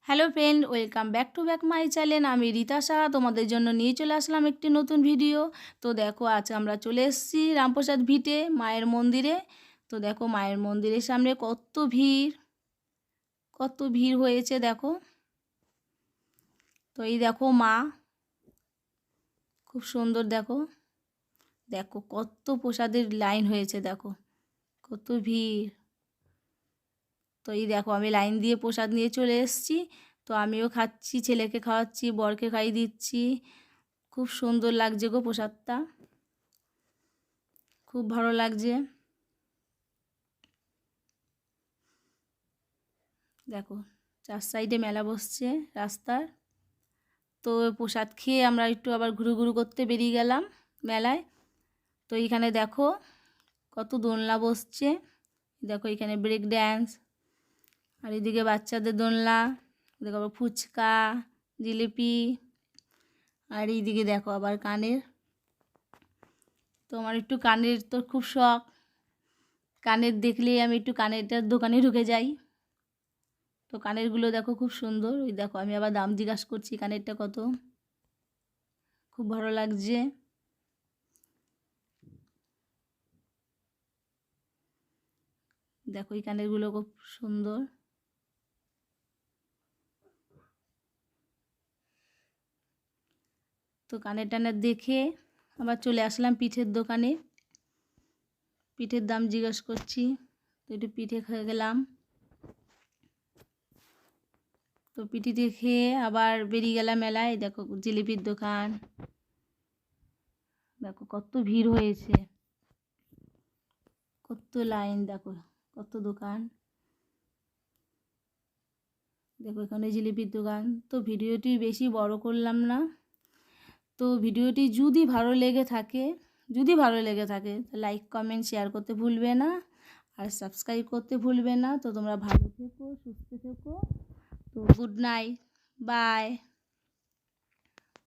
Hello friend, welcome back my channel. আমি রীতা সাহা তোমাদের জন্য নিয়ে চলে আসলাম একটি নতুন ভিডিও। তো দেখো, আজ আমরা চলে এসেছি রামপ্রসাদ ভিটে মায়ের মন্দিরে। তো দেখো, মায়ের মন্দিরের সামনে কত ভিড় হয়েছে দেখো। তো এই দেখো মা, খুব সুন্দর দেখো। দেখো কত প্রসাদের লাইন হয়েছে, দেখো কত ভিড়। তো এই দেখো, আমি লাইন দিয়ে প্রসাদ নিয়ে চলে এসেছি। তো আমিও খাচ্ছি, ছেলেকে খাওয়াচ্ছি, বরকে খাইয়ে দিচ্ছি। খুব সুন্দর লাগছে গো প্রসাদটা, খুব ভালো লাগছে। দেখো, চার সাইডে মেলা বসছে রাস্তার। তো প্রসাদ খেয়ে আমরা একটু আবার ঘুরু করতে বেরিয়ে গেলাম মেলায়। তো এইখানে দেখো কত দোলনা বসছে। দেখো এখানে ব্রেক ড্যান্স, আর এদিকে বাচ্চাদের দোলনা, দেখো আবার ফুচকা, জিলিপি, আর এইদিকে দেখো আবার কানের। তো আমার একটু কানের তো খুব শখ, কানের দেখলেই আমি একটু কানেরটার দোকানে ঢুকে যাই। তো কানেরগুলো দেখো খুব সুন্দর। ওই দেখো, আমি আবার দাম জিজ্ঞাসা করছি কানেরটা কত, খুব ভালো লাগছে। দেখো এই কানেরগুলো খুব সুন্দর। তো কানের টানের দেখে আবার চলে আসলাম পিঠের দোকানে। পিঠের দাম জিজ্ঞাসা করছি। তো একটু পিঠে খেয়ে গেলাম। তো পিঠে খেয়ে আবার বেরিয়ে গেলাম মেলায়। দেখো জিলিপির দোকান, দেখো কত ভিড় হয়েছে, কত লাইন, দেখো কত দোকান। দেখো এখানে জিলিপির দোকান। তো ভিডিওটি বেশি বড় করলাম না। তো ভিডিওটি যদি ভালো লেগে থাকে লাইক কমেন্ট শেয়ার করতে ভুলবে না, আর সাবস্ক্রাইব করতে ভুলবে না। তো তোমরা ভালো থেকো, সুস্থ থেকো। তো গুড নাইট, বাই।